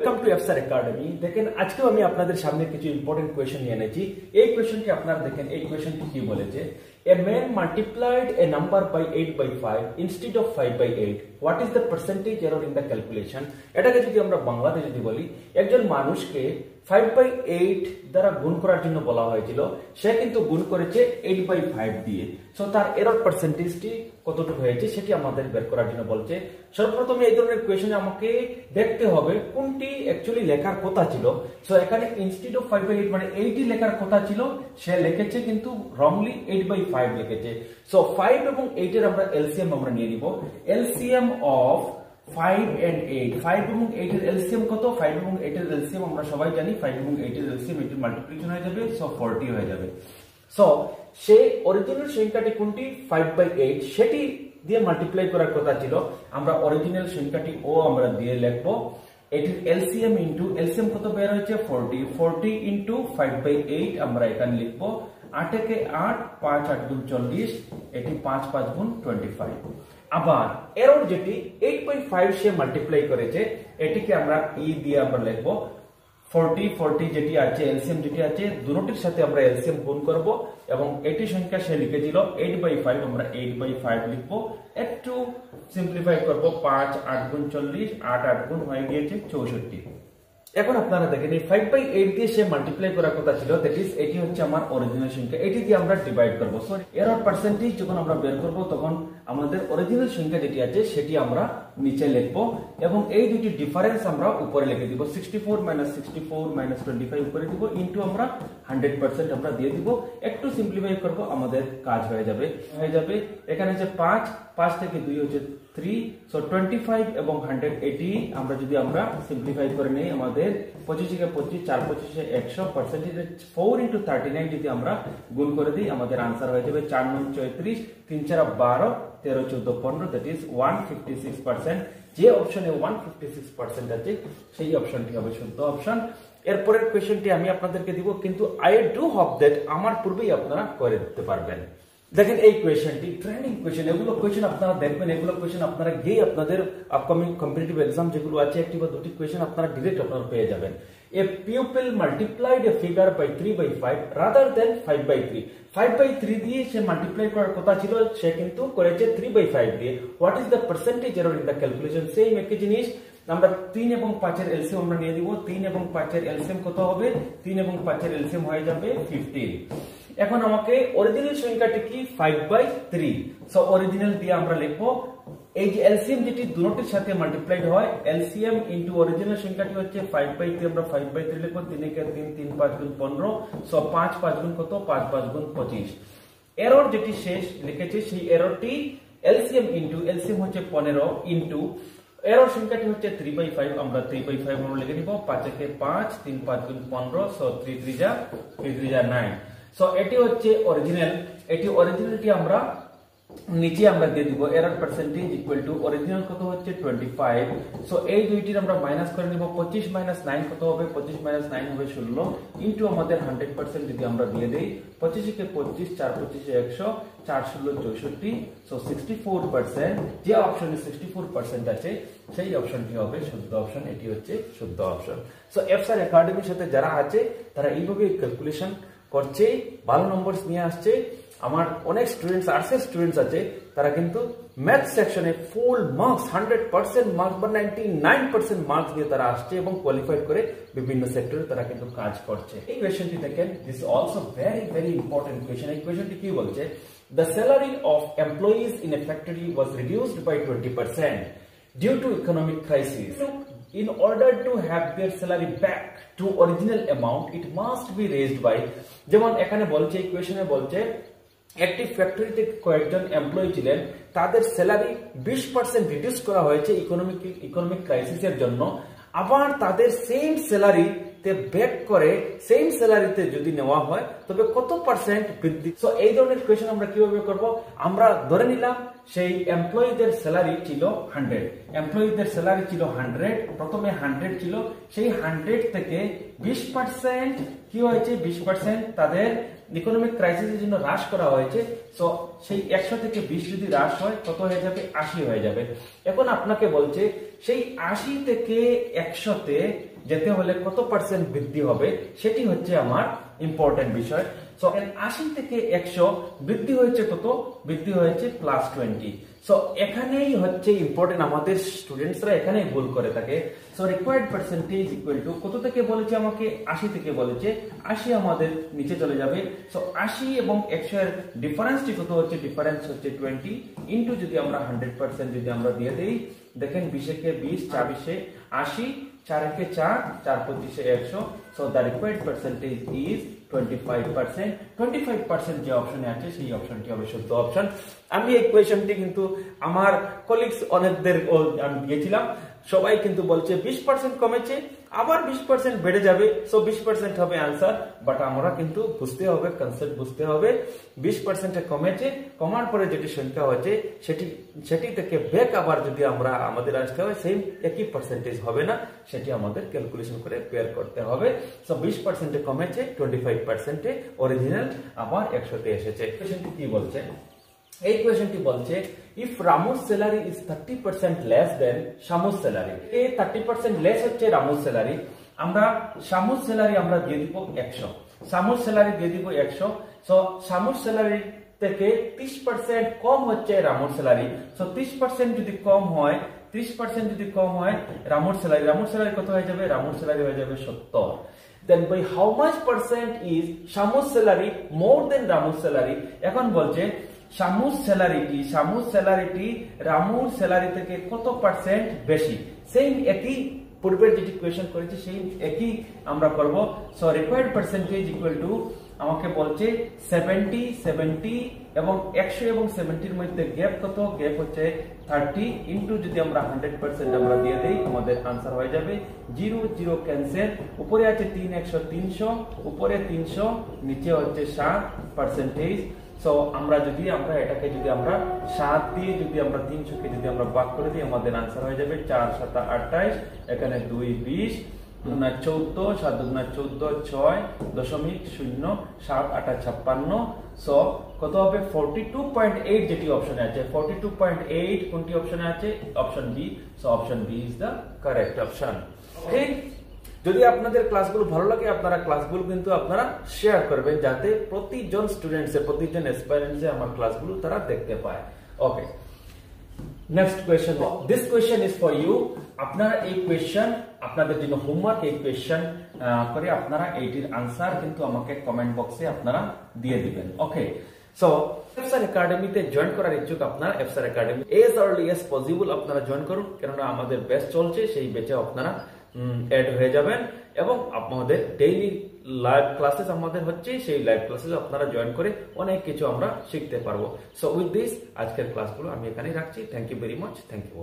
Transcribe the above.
Welcome to এফসার academy. দেখেন আজকেও আমি আপনাদের সামনে কিছু ইম্পর্টেন্ট কোয়েশ্চেন নিয়ে এনেছি। এই কোয়েশ্চেনটি আপনারা দেখেন, এই কোয়েশ্চেনটি কি বলেছে, a man multiplied a number by 8 by 5 instead of 5 by 8, what is the percentage error in the calculation? এটাকে যদি আমরা বাংলাতে যদি বলি, একজন মানুষকে 5 by 8 দ্বারা গুণ করার জন্য বলা হয়েছিল, সে কিন্তু গুণ করেছে 8 by 5 দিয়ে। সো তার এরর পার্সেন্টেজটি কতটুকু হয়েছে সেটি আমাদের বের করার জন্য বলছে। সর্বপ্রথমে এই ধরনের কোয়েশ্চেনে আমাকে দেখতে হবে কোনটি অ্যাকচুয়ালি লেখার কথা ছিল। সো এখানে ইনস্টেড অফ 5 by 8 মানে 8ই লেখার কথা ছিল, সে লিখেছে কিন্তু রংলি 8 by 5 লিখেছে। সো 5 এবং 8 এর আমরা এলসিএম আমরা নিয়ে নিব। এলসিএম অফ 5 and 8, 5 এবং 8 এর এলসিএম কত? 5 এবং 8 এর এলসিএম আমরা সবাই জানি, 5 এবং 8 এর এলসিএম এটি মাল্টিপ্লিকেশন হয়ে যাবে, সো 40 হয়ে যাবে। সো সে অরিজিনাল সংখ্যাটি কোনটি? 5 by 8, সেটি দিয়ে মাল্টিপ্লাই করার কথা ছিল। আমরা অরিজিনাল সংখ্যাটি ও আমরা দিয়ে লিখব, এটির এলসিএম ইনটু এলসিএম কত বের হয়েছে? 40, 40 ইনটু 5 by 8 আমরা এখানে লিখব 8 কে 8, 5 8 গুণ 40, এটি 5 5 গুণ 25। আবার এরর যেটি 8 by 5 সে মাল্টিপ্লাই করেছে, এটিকে আমরা ই দিয়ে আমরা লিখব 40, 40 যেটি আছে এলসিএম যেটি আছে দুটোটির সাথে আমরা এলসিএম গুণ করব এবং এটি সংখ্যা সে লিখেছিল 8 by 5, আমরা 8 by 5 লিখব। একটু সিম্পলিফাই করব, 5 8 গুণ 40, 8 8 গুণ হয়ে গিয়েছে 64। এখন আপনারা দেখেন এই 5 by 8 দিয়ে সে মাল্টিপ্লাই করার কথা ছিল, দ্যাট ইজ এটি হচ্ছে আমার অরিজিনাল সংখ্যা, এটি দিয়ে আমরা ডিভাইড করব। সো এরর পার্সেন্টেজ যখন আমরা বের করব তখন আমাদের অরিজিনাল সংখ্যা যেটি আছে সেটি আমরা নিচে লিখব এবং এই দুটি ডিফারেন্স আমরা উপরে লিখে দিব। 64 64 25 উপরে দিব, ইনটু আমরা 100% আমরা দিয়ে দিব। একটু সিম্পলিফাই করব, আমাদের কাজ হয়ে যাবে। এখানে হচ্ছে 5 থেকে 2 হচ্ছে 3, সো 25 এবং 180 আমরা যদি আমরা সিম্পলিফাই করে নেই, আমাদের 25 থেকে 25, 4 25 100, পার্সেন্টেজ 4 ইনটু 39 যদি আমরা গুণ করে দিই, আমাদের आंसर হয়ে যাবে 4 9 34, 3 4 12, 13 14 15, দ্যাট ইজ 156%। যে অপশনে 156% আছে সেই অপশনটি হবে শুদ্ধ অপশন। এরপরের কোশ্চেনটি আমি আপনাদেরকে দিব, কিন্তু আই ডু হোপ দ্যাট আমার পূর্বেই আপনারা করে দিতে পারবেন। দেখেন এই কোয়েশ্চেনটি ট্রেনিং কোয়েশ্চেন, এগুলো কোয়েশ্চেন আপনারা দেখবেন, এগুলো কোয়েশ্চেন আপনারা গিয়ে আপনাদের আপকামিং কম্পিটিটিভ এক্সাম যেগুলো আছে একটি বা দুটি কোয়েশ্চেন আপনারা ডিরেক্ট আপনারা পেয়ে যাবেন। A pupil multiplied a figure by 3 by 5 rather than 5 by 3. 5 by 3 দিয়ে সে মাল্টিপ্লাই করার কথা ছিল, সে কিন্তু করেছে 3 by 5 দিয়ে। What is the percentage error in the calculation? Same একই জিনিস, আমরা 3 এবং 5 এর এলসিএম আমরা নিয়ে দিব। 3 এবং 5 এর এলসিএম কত হবে? 3 এবং 5 এর এলসিএম হয়ে যাবে 15। এখন আমাকে অরিজিনাল সংখ্যাটি কি? 5 by 3। সো অরিজিনাল দিয়ে আমরা লিখব, এই যে এলসিএম যেটি দুটোটির সাথে মাল্টিপ্লাইড হয়, এলসিএম ইনটু অরিজিনাল সংখ্যাটি হচ্ছে 5 by 3, আমরা 5 by 3 লিখব। 3 কে 3, 3 5 গুণ 15, সো 5 5 গুণ কত? 5 5 গুণ 25। এরর যেটি শেষ লিখেছে সেই এররটি এলসিএম ইনটু এলসিএম হচ্ছে 15 ইনটু এরর সংখ্যাটি হচ্ছে 3 by 5, আমরা 3 by 5 আমরা লিখে নিব। 5 কে 5, 3 5 গুণ 15, সো 3 3 যা 9। সো এটি হচ্ছে অরিজিনাল, এটি অরিজিনালটি আমরা নিচে আমরা দিয়ে দিব। Error percentage equal to original কত হচ্ছে 25, সো এই দুইটির আমরা মাইনাস করে নিব। 25 - 9 কত হবে? 25 - 9 হবে 16, ইনটু আমাদের 100% যদি আমরা দিয়ে দেই, 25 কে 25, 4 25 100, 4 16 64, সো 64%। যে অপশনে 64% আছে সেই অপশনটি হবে শুদ্ধ অপশন, এটি হচ্ছে শুদ্ধ অপশন। সো এফসার একাডেমির সাথে যারা আছে তারা এইভাবে ক্যালকুলেশন করছে, ভালো নম্বর নিয়ে আসছে। আমার অনেক স্টুডেন্টস, আর্টসের স্টুডেন্টস আছে, তারা কিন্তু ম্যাথ সেকশনে ফুল মার্কস 100% মার্কস বা 99% মার্কস দিয়ে তারা আসছে এবং কোয়ালিফাইড করে বিভিন্ন সেক্টরে তারা কিন্তু কাজ করছে। এই কোয়েশ্চেনটি দেখেন, this is also very very important question. এই কোয়েশ্চেনটি কি বলছে? The salary of employees in a factory was reduced by 20% due to economic crisis. In order to have their salary back to original amount, it must be raised by, যেমন এখানে বলছে, এই কোয়েশ্চনে বলছে একটি ফ্যাক্টরিতে কয়েকজন এমপ্লয়ি ছিলেন, তাদের স্যালারি 20% রিডিউস করা হয়েছে ইকোনমিক ক্রাইসিসের জন্য। আবার তাদের সেম স্যালারিতে ব্যাক করে সেম স্যালারিতে যদি নেওয়া হয় তবে কত পার্সেন্ট বৃদ্ধি? সো এই ধরনের কোয়েশ্চেন আমরা কিভাবে করব? আমরা ধরে নিলাম সেই এমপ্লয়িদের স্যালারি ছিল 100, এমপ্লয়িদের স্যালারি ছিল 100, প্রথমে 100 ছিল, সেই 100 থেকে 20% কি হয়েছে? 20% তাদের ইকোনমিক ক্রাইসিসের জন্য হ্রাস করা হয়েছে। সো সেই 100 থেকে 20 যদি হ্রাস হয় কত হয়ে যাবে? 80 হয়ে যাবে। এখন আপনাকে বলছে সেই 80 থেকে 100-তে যেতে হলে কত পার্সেন্ট বৃদ্ধি হবে সেটি হচ্ছে আমার ইম্পর্টেন্ট বিষয়। সো 80 থেকে 100 বৃদ্ধি হয়েছে কত? বৃদ্ধি হয়েছে +20। সো এখানেই হচ্ছে ইম্পর্টেন্ট, আমাদের স্টুডেন্টসরা এখানেই ভুল করে থাকে। So required percentage equal to কত থেকে বলেছে আমাকে? 80 থেকে বলেছে। 80 আমাদের নিচে চলে যাবে। সো 80 এবং 100 এর ডিফারেন্সটি কত হচ্ছে? ডিফারেন্স হচ্ছে 20 ইনটু যদি আমরা 100% যদি আমরা দিয়ে দেই, দেখেন 20 কে 20, 4 20 80, 4 কে 4, 4 25 100। So the required percentage is 25%। 25% যে অপশনে আছে সেই অপশনটি হবে শুদ্ধ অপশন। আমি এই কোয়েশনটি কিন্তু আমার কলিগস অনেকদের আমি দিয়েছিলাম, সবাই কিন্তু বলছে 20% কমেছে, আবার 20% বেড়ে যাবে, সো 20% হবে आंसर। বাট আমরা কিন্তু বুঝতে হবে, কনসেপ্ট বুঝতে হবে। 20% কমেছে, কমার পরে যেটি সংখ্যা হচ্ছে সেটি থেকে ব্যাক আবার যদি আমরা আমাদের আসতে হয় সেম একই পার্সেন্টেজ হবে না, সেটি আমাদের ক্যালকুলেশন করে বের করতে হবে। সো 20% কমেছে, 25% অরিজিনাল আবার 100-তে এসেছে। কোশ্চেনটি কি বলছে? এই কোয়েশনটি বলছে ইফ রামুর স্যালারি ইজ 30% লেস দেন শামুর স্যালারি। এই 30% লেস হচ্ছে রামুর স্যালারি, আমরা শামুর স্যালারি আমরা দিয়ে দিব 100, শামুর স্যালারি দিয়ে দিব 100। সো শামুর স্যালারি থেকে 30% কম হচ্ছে রামুর স্যালারি। সো 30% যদি কম হয়, 30% যদি কম হয় রামুর স্যালারি কত হয়ে যাবে? রামুর স্যালারি হয়ে যাবে 70। Then by how much percent is শামুর স্যালারি more than রামুর স্যালারি? এখন বলছে শামুর স্যালারিটি রামুর স্যালারি থেকে কত পার্সেন্ট বেশি। সেই একই পূর্বের যেটি কোয়েশ্চেন করেছি সেই একই আমরা করব। So required percentage equal to আমাকে বলছে 70 এবং 100 এবং 70 এর মধ্যে গ্যাপ কত? গ্যাপ হচ্ছে 30 ইনটু যদি আমরা 100% আমরা দিয়ে দেই আমাদের आंसर হয়ে যাবে 0 0 ক্যান্সেল। উপরে আছে 3 100 300, উপরে 300, নিচে হচ্ছে 60%। সো আমরা এটাকে যদি আমরা 7 দিয়ে যদি আমরা 300 কে যদি আমরা ভাগ করে দিই আমাদের आंसर হয়ে যাবে 4 7 28, এখানে 2 20, 2 9 14, 7 2 9 14, 6.0, 7 8 56। সো কত হবে? 42.8 যেটি অপশনে আছে, 42.8 কোনটি অপশনে আছে? Option B. So option B is the correct option. Okay, যদি আপনাদের ক্লাসগুলো ভালো লাগে আপনারা ক্লাসগুলো কিন্তু আপনারা শেয়ার করবেন যাতে প্রতিজন স্টুডেন্টস প্রতিজন অ্যাসপায়ারেন্টস আমার ক্লাসগুলো তারা দেখতে পায়। Okay, next question. This question is for you. আপনারা এই কোয়েশ্চন আপনাদের জন্য হোমওয়ার্ক, এই কোয়েশ্চন করে আপনারা এইটির আনসার কিন্তু আমাকে কমেন্ট বক্সে আপনারা দিয়ে দিবেন। ওকে, সো এফসার একাডেমিতে জয়েন করার ইচ্ছুক আপনারা এফসার academy as early as possible আপনারা জয়েন করুন, কেননা আমাদের ব্যাচ চলছে, সেই ব্যাচে আপনারা এড হয়ে যাবেন এবং আমাদের ডেইলি লাইভ ক্লাসেস আমাদের হচ্ছে, সেই লাইভ ক্লাসেস আপনারা জয়েন করে অনেক কিছু আমরা শিখতে পারবো। সো উইথ দিস আজকের ক্লাসগুলো আমি এখানেই রাখছি। Thank you very much. Thank you.